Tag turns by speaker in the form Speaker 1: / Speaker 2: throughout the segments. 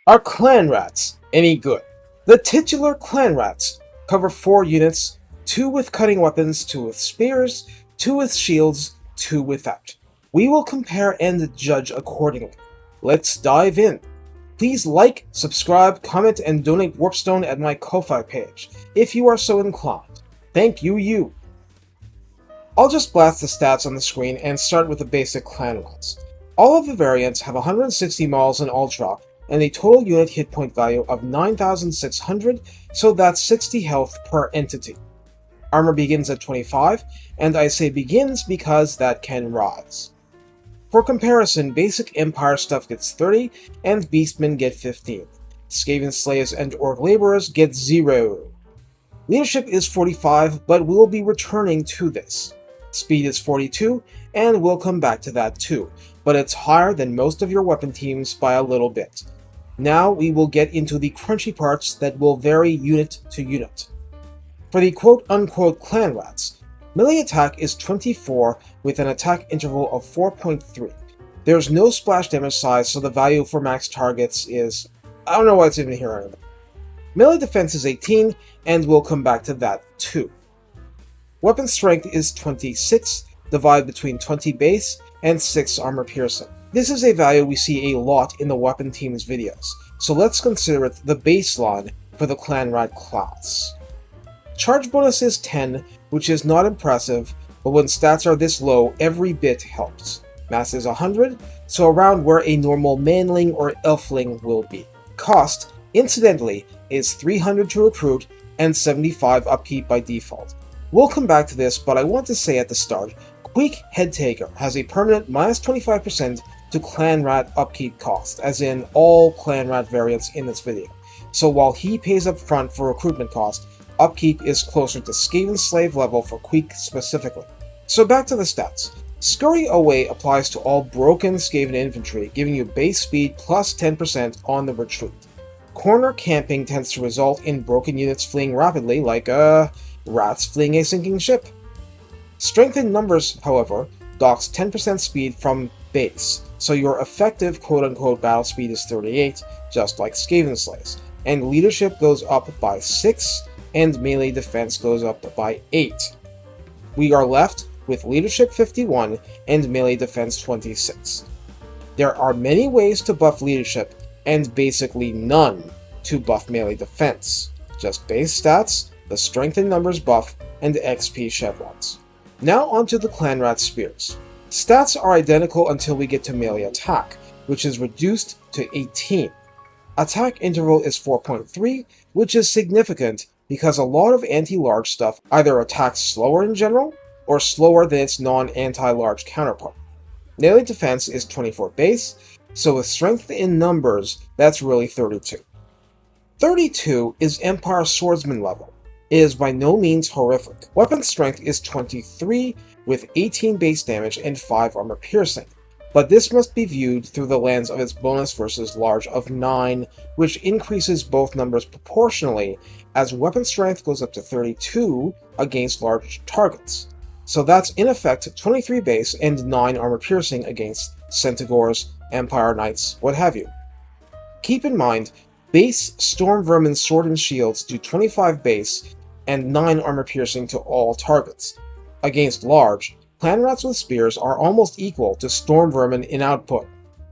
Speaker 1: Are Clanrats any good? The titular Clanrats cover 4 units, 2 with cutting weapons, 2 with spears, 2 with shields, 2 without. We will compare and judge accordingly. Let's dive in. Please like, subscribe, comment, and donate Warpstone at my Ko-Fi page, if you are so inclined. Thank you. I'll just blast the stats on the screen and start with the basic Clanrats. All of the variants have 160 models in Ultra, and a total unit hit point value of 9,600, so that's 60 health per entity. Armor begins at 25, and I say begins because that can rise. For comparison, basic Empire stuff gets 30, and Beastmen get 15. Skaven slaves and Orc laborers get 0. Leadership is 45, but we'll be returning to this. Speed is 42, and we'll come back to that too, but it's higher than most of your weapon teams by a little bit. Now we will get into the crunchy parts that will vary unit to unit. For the quote-unquote Clanrats, melee attack is 24 with an attack interval of 4.3. There's no splash damage size, so the value for max targets is... I don't know why it's even here anymore. Melee defense is 18, and we'll come back to that too. Weapon strength is 26, divided between 20 base and 6 armor piercing. This is a value we see a lot in the weapon team's videos, so let's consider it the baseline for the Clanrat class. Charge bonus is 10, which is not impressive, but when stats are this low, every bit helps. Mass is 100, so around where a normal manling or elfling will be. Cost, incidentally, is 300 to recruit and 75 upkeep by default. We'll come back to this, but I want to say at the start, Queek Headtaker has a permanent minus 25% to Clanrat upkeep cost, as in all Clanrat variants in this video. So while he pays up front for recruitment cost, upkeep is closer to Skaven slave level for Queek specifically. So back to the stats. Scurry Away applies to all broken Skaven infantry, giving you base speed plus 10% on the retreat. Corner camping tends to result in broken units fleeing rapidly, like rats fleeing a sinking ship. Strength in numbers, however, docks 10% speed from base, so your effective quote-unquote battle speed is 38, just like Skaven slaves, and leadership goes up by 6, and melee defense goes up by 8. We are left with leadership 51 and melee defense 26. There are many ways to buff leadership, and basically none to buff melee defense. Just base stats, the strength in numbers buff, and XP chevrons. Now onto the Clanrat spears. Stats are identical until we get to melee attack, which is reduced to 18. Attack interval is 4.3, which is significant because a lot of anti-large stuff either attacks slower in general, or slower than its non-anti-large counterpart. Melee defense is 24 base, so with strength in numbers, that's really 32. 32 is Empire Swordsman level. It is by no means horrific. Weapon strength is 23, with 18 base damage and 5 armor piercing, but this must be viewed through the lens of its bonus versus large of 9, which increases both numbers proportionally, as weapon strength goes up to 32 against large targets. So that's in effect 23 base and 9 armor piercing against Centaurs, Empire Knights, what have you. Keep in mind, base Storm Vermin Sword and Shields do 25 base and 9 armor piercing to all targets. Against large, Clanrats with spears are almost equal to Storm Vermin in output.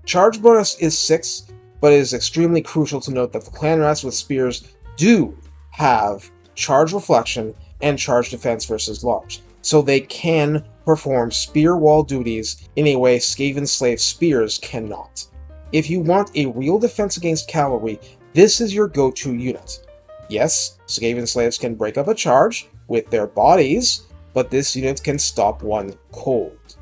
Speaker 1: Charge bonus is 6, but it is extremely crucial to note that the Clanrats with spears do have charge reflection and charge defense versus large, so they can perform spear wall duties in a way Skaven slave spears cannot. If you want a real defense against cavalry, this is your go-to unit. Yes, Skaven slaves can break up a charge with their bodies, but this unit can stop one cold.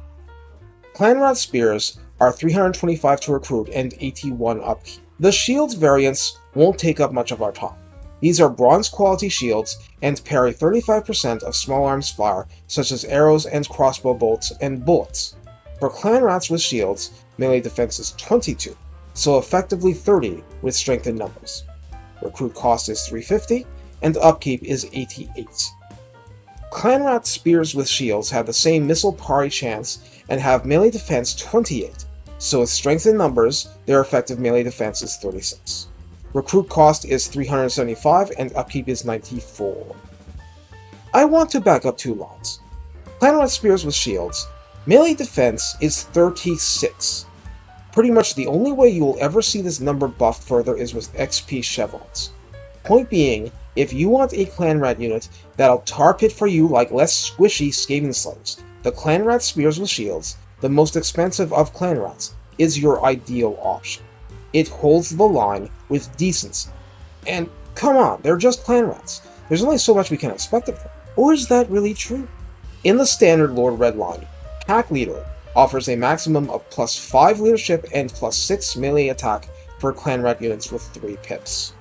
Speaker 1: Clanrat spears are 325 to recruit and 81 upkeep. The shields variants won't take up much of our time. These are bronze quality shields and parry 35% of small arms fire, such as arrows and crossbow bolts and bullets. For Clanrats with shields, melee defense is 22, so effectively 30 with strength in numbers. Recruit cost is 350, and upkeep is 88. Clanrat spears with shields have the same missile parry chance and have melee defense 28, so with strength in numbers, their effective melee defense is 36. Recruit cost is 375 and upkeep is 94. I want to back up 2 lines. Clanrat Spears with shields, melee defense is 36. Pretty much the only way you will ever see this number buffed further is with XP chevrons. Point being, if you want a Clanrat unit that'll tar pit for you like less squishy Skaven slaves, the Clanrat Spears with shields, the most expensive of Clanrats, is your ideal option. It holds the line with decency. And come on, they're just Clanrats. There's only so much we can expect of them. Or is that really true? In the standard Lord Red line, Pack Leader offers a maximum of +5 leadership and +6 melee attack for Clanrat units with 3 pips.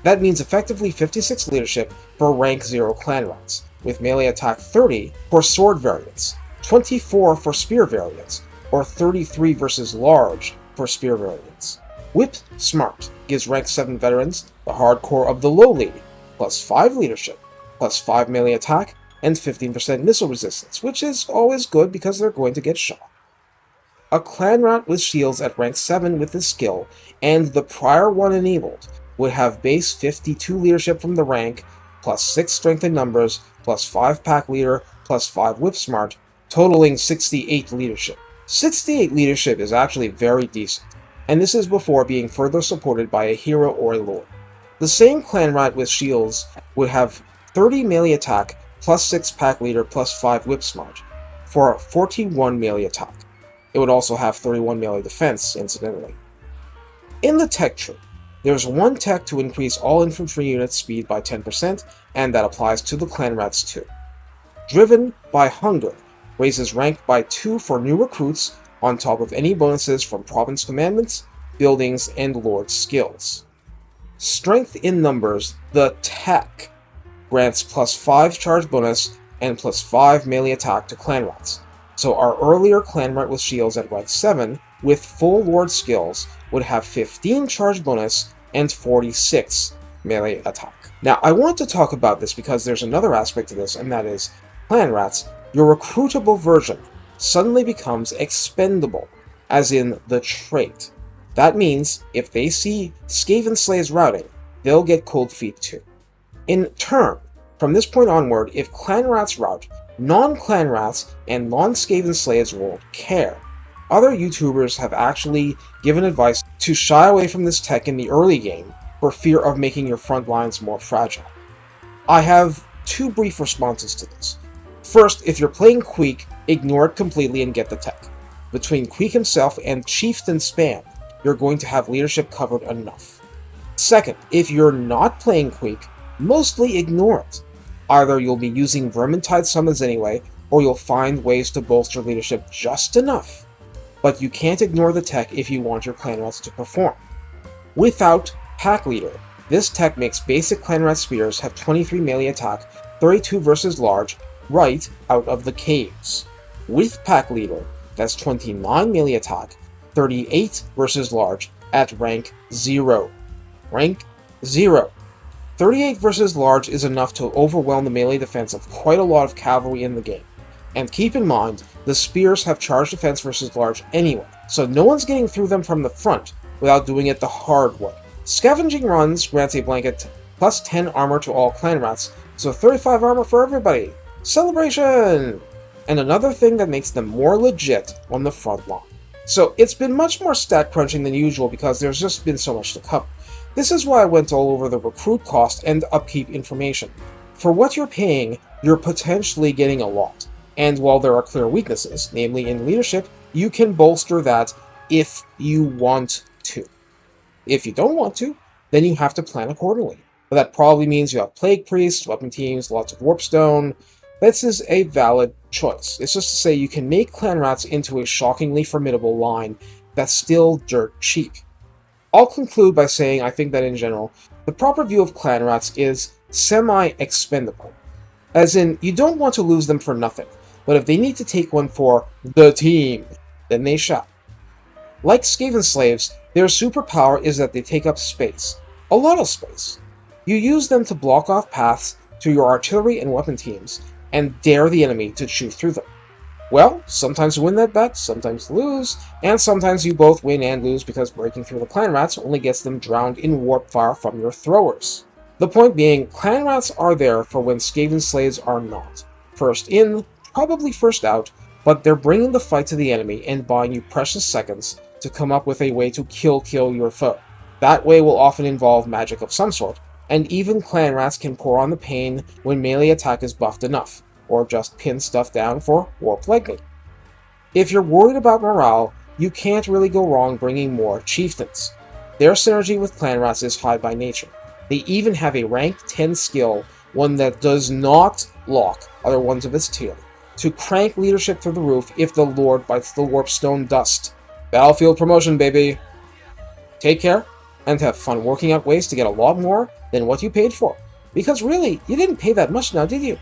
Speaker 1: That means effectively 56 leadership for rank 0 Clanrats, with melee attack 30 for sword variants, 24 for spear variants, or 33 versus large for spear variants. Whip Smart gives rank 7 veterans, the hardcore of the lowly, +5 leadership, +5 melee attack, and 15% missile resistance, which is always good because they're going to get shot. A Clanrat with shields at rank 7 with this skill, and the prior one enabled, would have base 52 leadership from the rank, +6 strength in numbers, +5 pack leader, +5 whip smart, totaling 68 leadership. 68 leadership is actually very decent, and this is before being further supported by a hero or a lord. The same Clanrat with shields would have 30 melee attack, +6 pack leader, +5 whip smart, for 41 melee attack. It would also have 31 melee defense, incidentally. In the tech tree, there's one tech to increase all infantry units' speed by 10%, and that applies to the Clanrats too. Driven by Hunger raises rank by 2 for new recruits, on top of any bonuses from province commandments, buildings, and lord skills. Strength in numbers, the tech, grants +5 charge bonus and +5 melee attack to Clanrats. So our earlier Clanrat with shields at rank 7, with full lord skills, would have 15 charge bonus and 46 melee attack. Now I want to talk about this because there's another aspect to this, and that is, Clanrats, your recruitable version, suddenly becomes expendable, as in the trait. That means, if they see Skaven slaves routing, they'll get cold feet too. In turn, from this point onward, if Clanrats rout, non-Clanrats and non-Skaven slaves won't care. Other YouTubers have actually given advice to shy away from this tech in the early game for fear of making your front lines more fragile. I have 2 brief responses to this. First, if you're playing Queek, ignore it completely and get the tech. Between Queek himself and Chieftain Spam, you're going to have leadership covered enough. Second, if you're not playing Queek, mostly ignore it. Either you'll be using Vermintide summons anyway, or you'll find ways to bolster leadership just enough. But you can't ignore the tech if you want your Clanrats to perform. Without Pack Leader, this tech makes basic Clanrat Spears have 23 melee attack, 32 versus large, right out of the caves. With Pack Leader, that's 29 melee attack, 38 versus large, at rank 0. Rank 0. 38 versus large is enough to overwhelm the melee defense of quite a lot of cavalry in the game. And keep in mind, the spears have charge defense versus large anyway, so no one's getting through them from the front without doing it the hard way. Scavenging Runs grants a blanket plus 10 armor to all Clanrats, so 35 armor for everybody! Celebration! And another thing that makes them more legit on the front line. So it's been much more stat crunching than usual because there's just been so much to cover. This is why I went all over the recruit cost and upkeep information. For what you're paying, you're potentially getting a lot. And while there are clear weaknesses, namely in leadership, you can bolster that if you want to. If you don't want to, then you have to plan accordingly. But that probably means you have Plague Priests, Weapon Teams, lots of Warpstone. This is a valid choice. It's just to say you can make Clanrats into a shockingly formidable line that's still dirt cheap. I'll conclude by saying I think that in general, the proper view of Clanrats is semi-expendable. As in, you don't want to lose them for nothing, but if they need to take one for the team, then they shall. Like Skaven slaves, their superpower is that they take up space. A lot of space. You use them to block off paths to your artillery and weapon teams, and dare the enemy to chew through them. Well, sometimes you win that bet, sometimes lose, and sometimes you both win and lose because breaking through the Clanrats only gets them drowned in warp fire from your throwers. The point being, Clanrats are there for when Skaven slaves are not. First in, probably first out, but they're bringing the fight to the enemy and buying you precious seconds to come up with a way to kill your foe. That way will often involve magic of some sort, and even Clanrats can pour on the pain when melee attack is buffed enough, or just pin stuff down for Warp Lightning. If you're worried about morale, you can't really go wrong bringing more chieftains. Their synergy with Clanrats is high by nature. They even have a rank 10 skill, one that does not lock other ones of its tier, to crank leadership through the roof if the Lord bites the Warpstone dust. Battlefield promotion, baby! Take care, and have fun working out ways to get a lot more than what you paid for. Because really, you didn't pay that much now, did you?